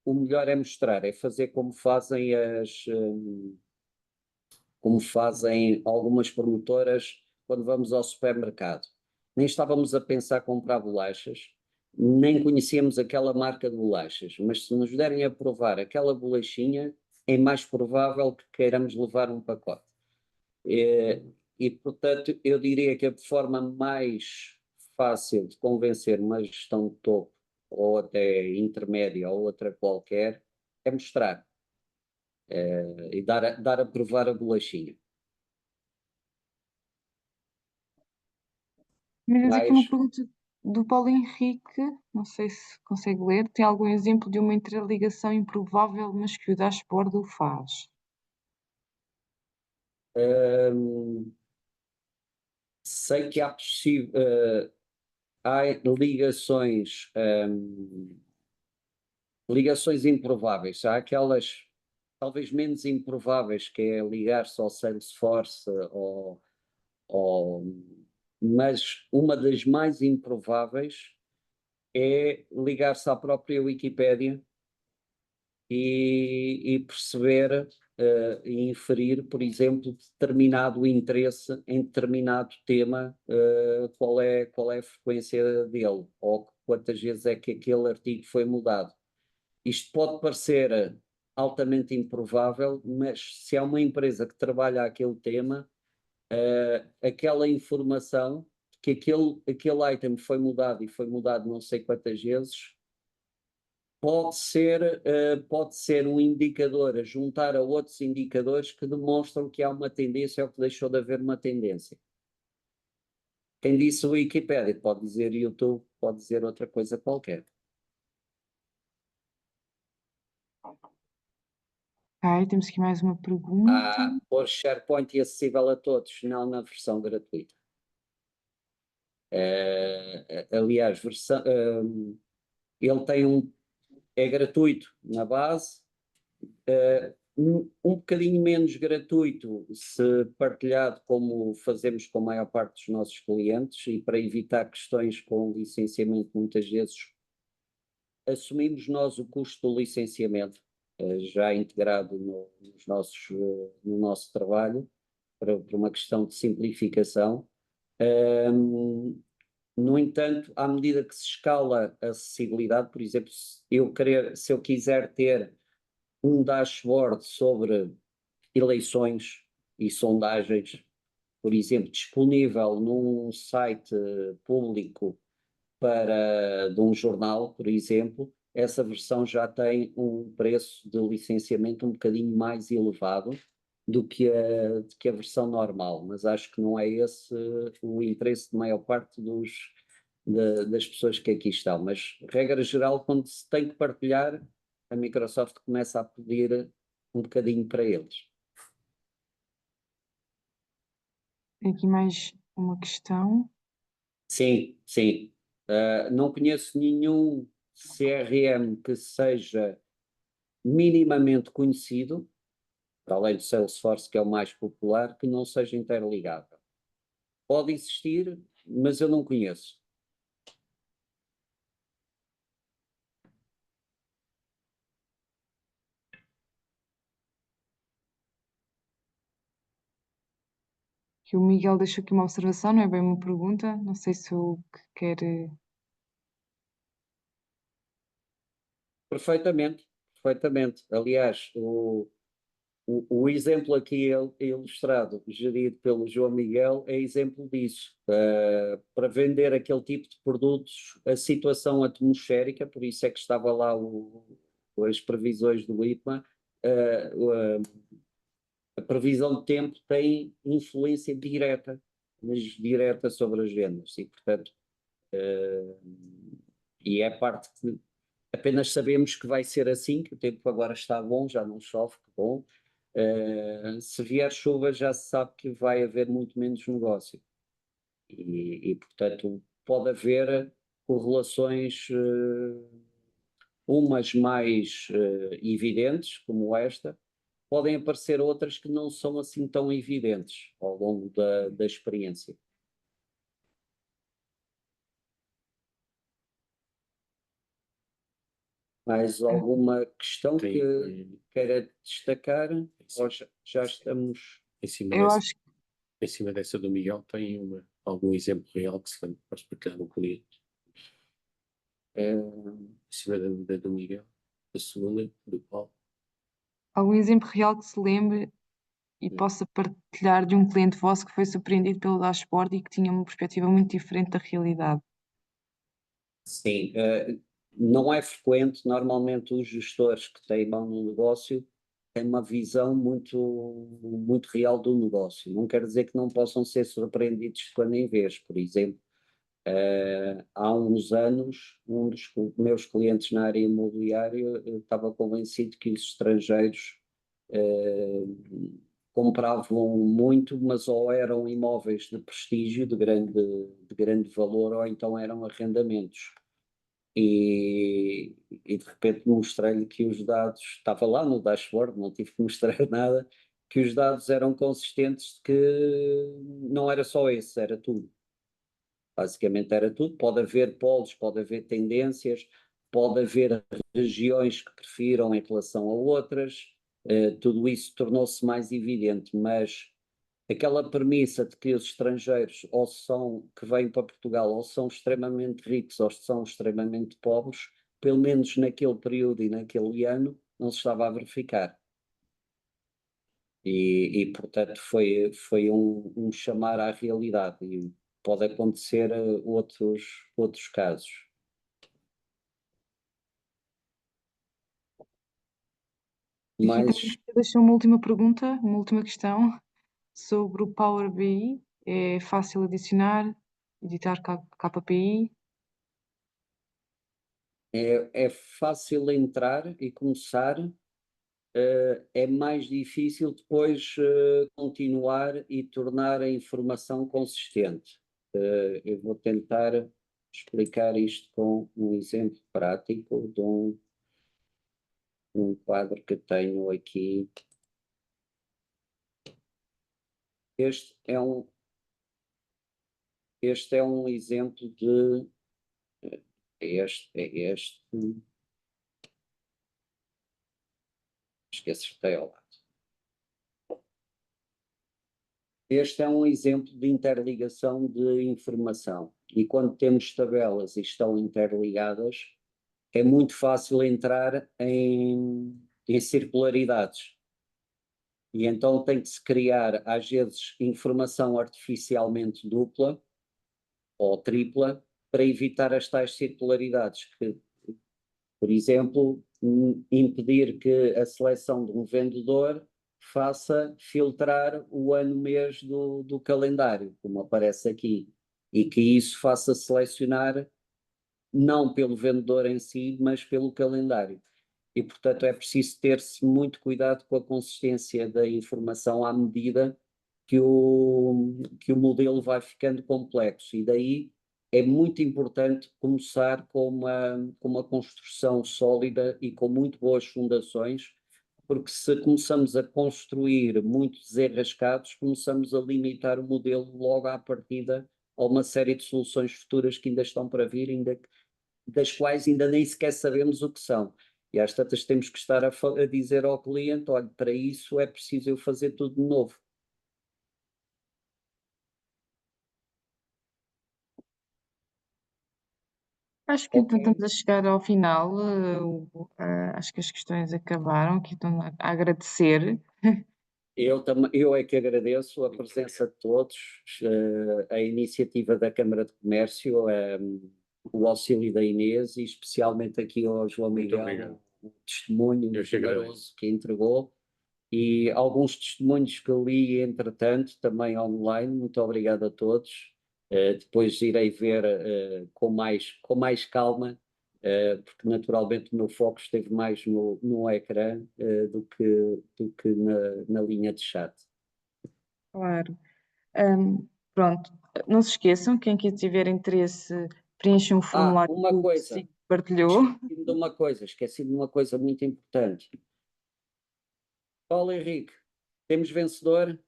o melhor é mostrar, é fazer como fazem algumas promotoras quando vamos ao supermercado. Nem estávamos a pensar comprar bolachas, nem conhecíamos aquela marca de bolachas, mas se nos derem a provar aquela bolachinha, é mais provável que queiramos levar um pacote. Portanto, eu diria que a forma mais fácil de convencer uma gestão de topo, ou até intermédia, ou outra qualquer, é mostrar e dar a provar a bolachinha. Temos aqui uma Mas, pergunta do Paulo Henrique, não sei se consegue ler. Tem algum exemplo de uma interligação improvável, mas que o dashboard o faz? sei que há ligações improváveis. Há aquelas talvez menos improváveis, que é ligar-se ao Salesforce, mas uma das mais improváveis é ligar-se à própria Wikipédia e perceber e inferir, por exemplo, determinado interesse em determinado tema, qual é a frequência dele, ou quantas vezes é que aquele artigo foi mudado. Isto pode parecer altamente improvável, mas se há uma empresa que trabalha aquele tema, aquela informação que aquele item foi mudado e foi mudado não sei quantas vezes, pode ser um indicador a juntar a outros indicadores que demonstram que há uma tendência ou que deixou de haver uma tendência. Quem disse Wikipedia pode dizer YouTube, pode dizer outra coisa qualquer. Ok, temos aqui mais uma pergunta. Pôr SharePoint acessível a todos, não na versão gratuita. Aliás, ele é gratuito na base, um bocadinho menos gratuito se partilhado, como fazemos com a maior parte dos nossos clientes, e para evitar questões com licenciamento, muitas vezes assumimos nós o custo do licenciamento, já integrado no nosso trabalho, para uma questão de simplificação. No entanto, à medida que se escala a acessibilidade, por exemplo, se eu quiser ter um dashboard sobre eleições e sondagens, por exemplo, disponível num site público de um jornal, por exemplo, essa versão já tem um preço de licenciamento um bocadinho mais elevado do que a versão normal, mas acho que não é esse o interesse de maior parte das pessoas que aqui estão. Mas, regra geral, quando se tem que partilhar, a Microsoft começa a pedir um bocadinho para eles. Tem aqui mais uma questão. Sim, sim. Não conheço nenhum CRM que seja minimamente conhecido, para além do Salesforce, que é o mais popular, que não seja interligável. Pode existir, mas eu não conheço. Que o Miguel deixou aqui uma observação, não é bem uma pergunta, não sei se o que quer. Perfeitamente, perfeitamente. Aliás, o exemplo aqui ilustrado, gerido pelo João Miguel, é exemplo disso. Para vender aquele tipo de produtos, a situação atmosférica, por isso é que estava lá as previsões do IPMA, a previsão de tempo tem influência direta, mas direta sobre as vendas. E, portanto, e é parte que apenas sabemos que vai ser assim, que o tempo agora está bom, já não chove, que bom. Se vier chuva, já se sabe que vai haver muito menos negócio. Portanto, pode haver correlações, umas mais evidentes, como esta, podem aparecer outras que não são assim tão evidentes ao longo da experiência. Mais alguma questão Tem, que queira destacar? Ou já estamos... Eu acho que em cima dessa do Miguel, tem algum exemplo real que se lembra para partilhar no cliente? Em cima da do Miguel, da segunda, do Paulo. algum exemplo real que se lembre e possa partilhar de um cliente vosso que foi surpreendido pelo dashboard e que tinha uma perspectiva muito diferente da realidade. Sim, não é frequente, normalmente os gestores que têm mão no negócio têm uma visão muito real do negócio. Não quer dizer que não possam ser surpreendidos de quando em vez. Por exemplo, há uns anos, um dos meus clientes na área imobiliária estava convencido que os estrangeiros eh, compravam muito, mas ou eram imóveis de prestígio, de grande valor, ou então eram arrendamentos. E de repente mostrei-lhe que os dados, estava lá no dashboard, não tive que mostrar nada, que os dados eram consistentes, de que não era só esse, era tudo. Basicamente era tudo. Pode haver polos, pode haver tendências, pode haver regiões que prefiram em relação a outras, tudo isso tornou-se mais evidente, mas aquela premissa de que os estrangeiros ou são, que vêm para Portugal, ou são extremamente ricos ou são extremamente pobres, pelo menos naquele período e naquele ano, não se estava a verificar. Portanto, foi um chamar à realidade e pode acontecer outros casos. E Mas finalmente deixo uma última pergunta, uma última questão sobre o Power BI. É fácil adicionar, editar KPI? é fácil entrar e começar, é mais difícil depois continuar e tornar a informação consistente. Eu vou tentar explicar isto com um exemplo prático de um quadro que tenho aqui. Este é um exemplo de... É este. Acho que acertei ao lado. Este é um exemplo de interligação de informação. E quando temos tabelas e estão interligadas, é muito fácil entrar em circularidades. E então tem que se criar, às vezes, informação artificialmente dupla ou tripla para evitar as tais circularidades, que, por exemplo, impedir que a seleção de um vendedor faça filtrar o ano-mês do calendário, como aparece aqui, e que isso faça selecionar não pelo vendedor em si, mas pelo calendário. E, portanto, é preciso ter-se muito cuidado com a consistência da informação à medida que o modelo vai ficando complexo. E daí é muito importante começar com uma construção sólida e com muito boas fundações, porque se começamos a construir muito desenrascados, começamos a limitar o modelo logo à partida a uma série de soluções futuras que ainda estão para vir, das quais ainda nem sequer sabemos o que são. E às tantas temos que estar a dizer ao cliente: olha, para isso é preciso eu fazer tudo de novo. Acho que então Ok. estamos a chegar ao final. Acho que as questões acabaram, que estão a agradecer. Eu é que agradeço a presença de todos, a iniciativa da Câmara de Comércio, o auxílio da Inês e especialmente aqui ao João Muito Miguel, obrigado. o testemunho Eu que agradeço. generoso que entregou e alguns testemunhos que li entretanto também online. Muito obrigado a todos. Depois irei ver com mais calma, porque naturalmente o meu foco esteve mais no ecrã do que na linha de chat. Claro. Pronto, não se esqueçam, quem tiver interesse, preencha um formulário Uma que o coisa, SIC partilhou. esqueci de uma coisa muito importante. Paulo Henrique, temos vencedor?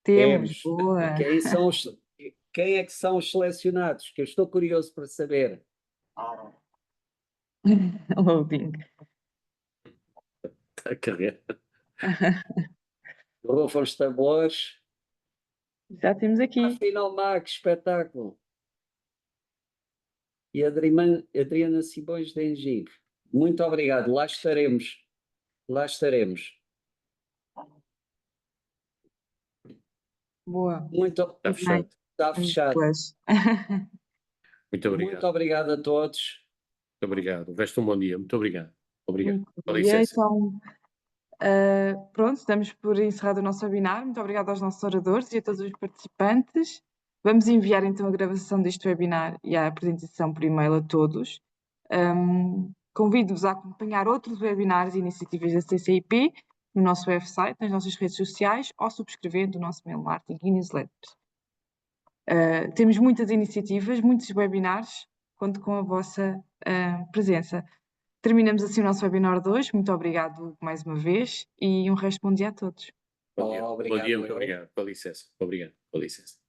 Temos, Temos. boa. Quem são os, Quem é que são os selecionados? Que eu estou curioso para saber. Loading. A carreira. Rufam os tambores. Já temos aqui. Afinal, que espetáculo. E Adriana Simões de Engibre. Muito obrigado. Lá estaremos. Lá estaremos. Boa. Muito Está fechado. está fechado. Depois. Muito obrigado. Muito obrigado a todos. Muito obrigado. O resto um bom dia. Muito obrigado. Obrigado. Muito Com bom. licença. Então, pronto, estamos por encerrado o nosso webinar. Muito obrigada aos nossos oradores e a todos os participantes. Vamos enviar então a gravação deste webinar e a apresentação por e-mail a todos. Convido-vos a acompanhar outros webinars e iniciativas da CCIP no nosso website, nas nossas redes sociais ou subscrevendo o nosso mail marketing e newsletters. Temos muitas iniciativas, muitos webinars, conto com a vossa presença. Terminamos assim o nosso webinar de hoje. Muito obrigado mais uma vez e um resto de bom dia a todos. Bom dia. Obrigado, Bom dia, muito eu. obrigado. Com licença. Obrigado. Com licença.